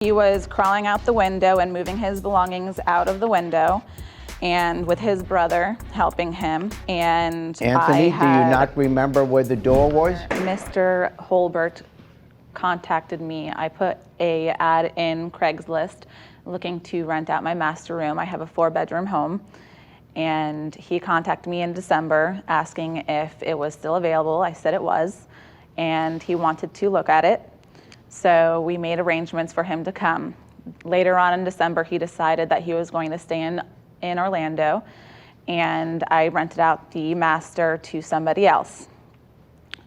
He was crawling out the window and moving his belongings out of the window, and with his brother helping him. And Anthony, do you not remember where the door was? Mr. Holbert contacted me. I put an ad in Craigslist looking to rent out my master room. I have a 4-bedroom home. And he contacted me in December asking if it was still available. I said it was, and he wanted to look at it. So we made arrangements for him to come. Later on in December, he decided that he was going to stay in Orlando, and I rented out the master to somebody else.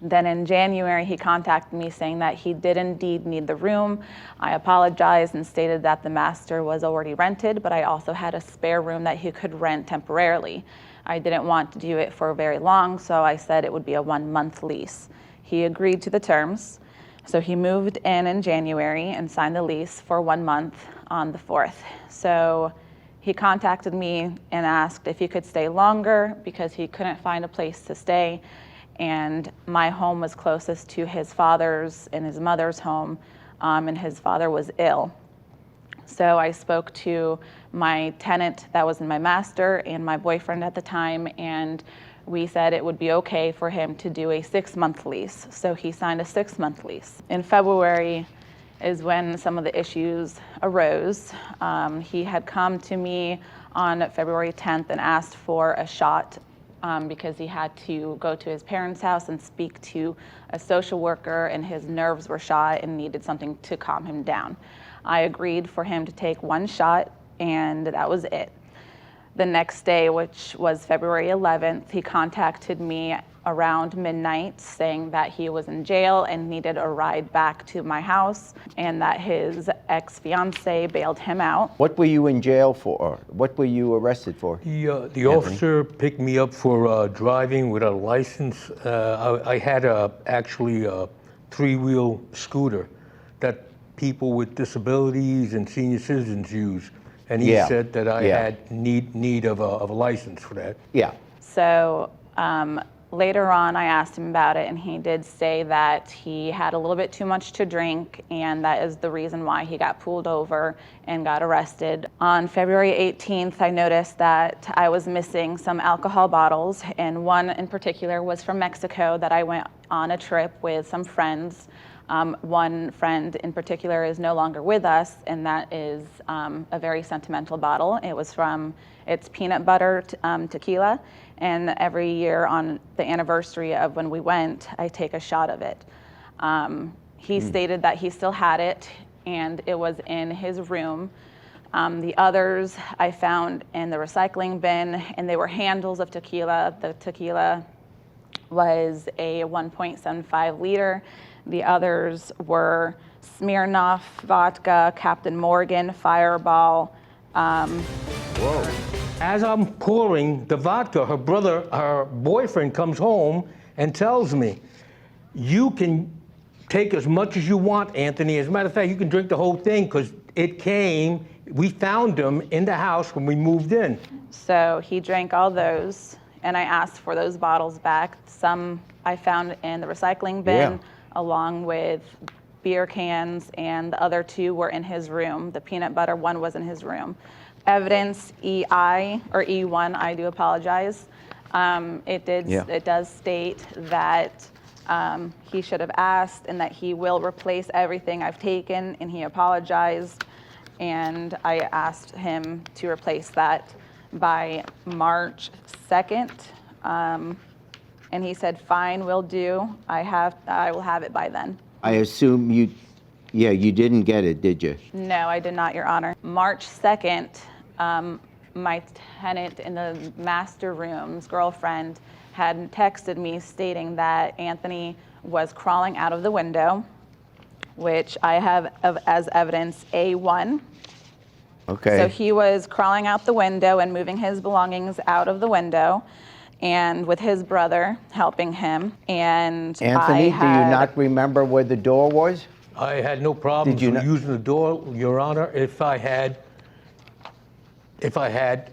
Then in January, he contacted me saying that he did indeed need the room. I apologized and stated that the master was already rented, but I also had a spare room that he could rent temporarily. I didn't want to do it for very long, so I said it would be a 1-month lease. He agreed to the terms. So he moved in January and signed the lease for 1 month on the 4th. So he contacted me and asked if he could stay longer because he couldn't find a place to stay. And my home was closest to his father's and his mother's home, and his father was ill. So I spoke to my tenant that was in my master and my boyfriend at the time, and we said it would be okay for him to do a 6-month lease. So he signed a 6-month lease. In February is when some of the issues arose. He had come to me on February 10th and asked for a shot because he had to go to his parents' house and speak to a social worker, and his nerves were shot and needed something to calm him down. I agreed for him to take 1 shot, and that was it. The next day, which was February 11th, he contacted me around midnight saying that he was in jail and needed a ride back to my house, and that his ex-fiancee bailed him out. What were you in jail for? What were you arrested for? The officer picked me up for driving without a license. I had actually a 3-wheel scooter that people with disabilities and senior citizens use. And he said that I had need of a license for that. Yeah. So later on, I asked him about it, and he did say that he had a little bit too much to drink, and that is the reason why he got pulled over and got arrested. On February 18th, I noticed that I was missing some alcohol bottles, and one in particular was from Mexico that I went on a trip with some friends. One friend in particular is no longer with us, and that is a very sentimental bottle. It's peanut butter tequila, and every year on the anniversary of when we went, I take a shot of it. He stated that he still had it, and it was in his room. The others I found in the recycling bin, and they were handles of tequila. The tequila was a 1.75 liter. The others were Smirnoff vodka, Captain Morgan, Fireball. Whoa. As I'm pouring the vodka, her boyfriend comes home and tells me, "You can take as much as you want, Anthony. As a matter of fact, you can drink the whole thing because we found them in the house when we moved in." So he drank all those, and I asked for those bottles back. Some I found in the recycling bin, along with beer cans, and the other 2 were in his room. The peanut butter one was in his room. Evidence EI, or E1, I do apologize. It does state that he should have asked and that he will replace everything I've taken, and he apologized. And I asked him to replace that by March 2nd. And he said, "Fine, will do. I will have it by then." I assume you didn't get it, did you? No, I did not, Your Honor. March 2nd, my tenant in the master room's girlfriend had texted me stating that Anthony was crawling out of the window, which I have as evidence A1. Okay. So he was crawling out the window and moving his belongings out of the window, and with his brother helping him. And Anthony, do you not remember where the door was? I had no problem using the door, Your Honor, if I had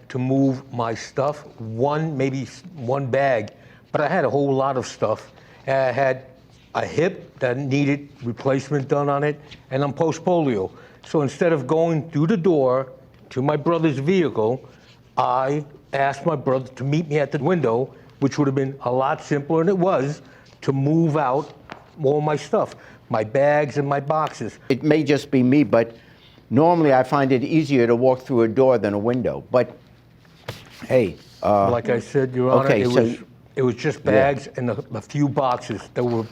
to move my stuff, maybe one bag, but I had a whole lot of stuff. I had a hip that needed replacement done on it, and I'm post-polio. So instead of going through the door to my brother's vehicle, I asked my brother to meet me at the window, which would have been a lot simpler, and it was, to move out all my stuff, my bags and my boxes. It may just be me, but normally I find it easier to walk through a door than a window. But hey, Like I said, Your Honor, okay, it was just bags and a few boxes that were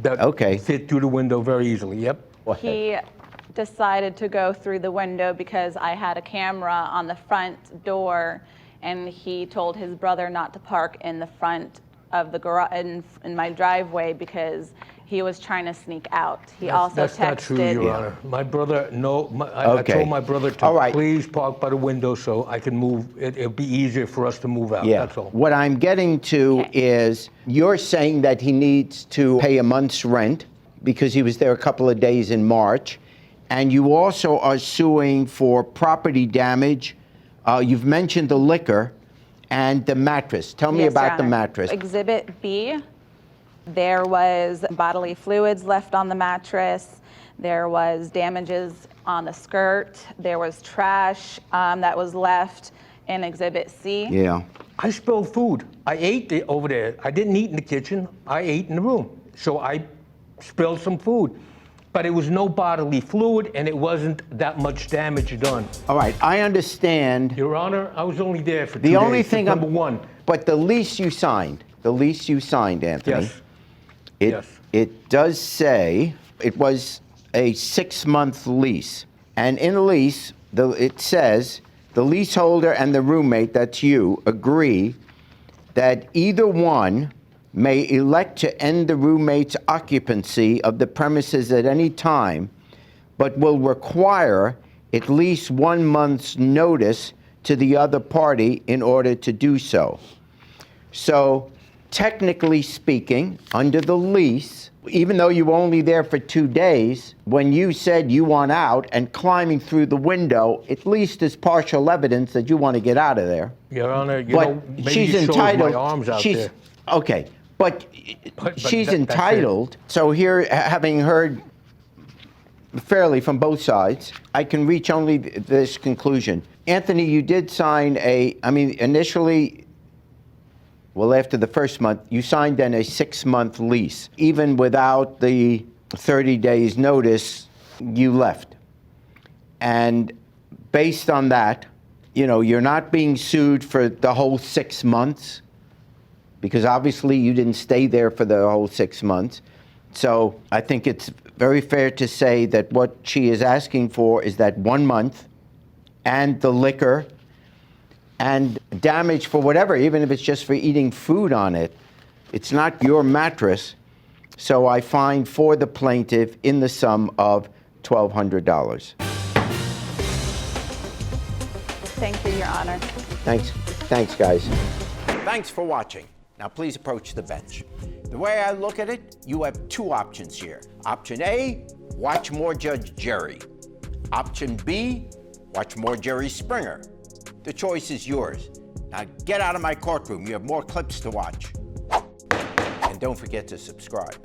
okay. fit through the window very easily. Yep. Go ahead. He decided to go through the window because I had a camera on the front door, and he told his brother not to park in the front of the garage in my driveway because he was trying to sneak out. He also That's texted. not true, Your Honor. My brother, I Okay. told my brother to All right. please park by the window so I can move. It'll be easier for us to move out. Yeah. That's all. What I'm getting to is you're saying that he needs to pay a month's rent because he was there a couple of days in March, and you also are suing for property damage. You've mentioned the liquor and the mattress. Tell me Yes, Your about the Honor. mattress. Exhibit B, there was bodily fluids left on the mattress. There was damages on the skirt. There was trash that was left in Exhibit C. Yeah. I spilled food. I ate it over there. I didn't eat in the kitchen. I ate in the room. So I spilled some food. But it was no bodily fluid, and it wasn't that much damage done. All right, I understand. Your Honor, I was only there for 2 The days. only thing Number one. But the lease you signed, Anthony. Yes. It does say it was a 6-month lease. And in the lease, it says the leaseholder and the roommate, that's you, agree that either one may elect to end the roommate's occupancy of the premises at any time, but will require at least 1 month's notice to the other party in order to do so. So, technically speaking, under the lease, even though you were only there for 2 days, when you said you want out and climbing through the window, at least is partial evidence that you want to get out of there. Your Honor, maybe she's you showed entitled. my arms out she's, there. Okay, but she's that's it. entitled. So here, having heard fairly from both sides, I can reach only this conclusion. Anthony, you did sign initially, well, after the first month, you signed then a 6-month lease. Even without the 30 days notice, you left. And based on that, you're not being sued for the whole 6 months, because obviously you didn't stay there for the whole 6 months. So I think it's very fair to say that what she is asking for is that 1 month and the liquor and damage for whatever, even if it's just for eating food on it. It's not your mattress. So I fine for the plaintiff in the sum of $1,200. Thank you, Your Honor. Thanks, guys. Thanks for watching. Now please approach the bench. The way I look at it, you have 2 options here. Option A, watch more Judge Jerry. Option B, watch more Jerry Springer. The choice is yours. Now get out of my courtroom. You have more clips to watch. And don't forget to subscribe.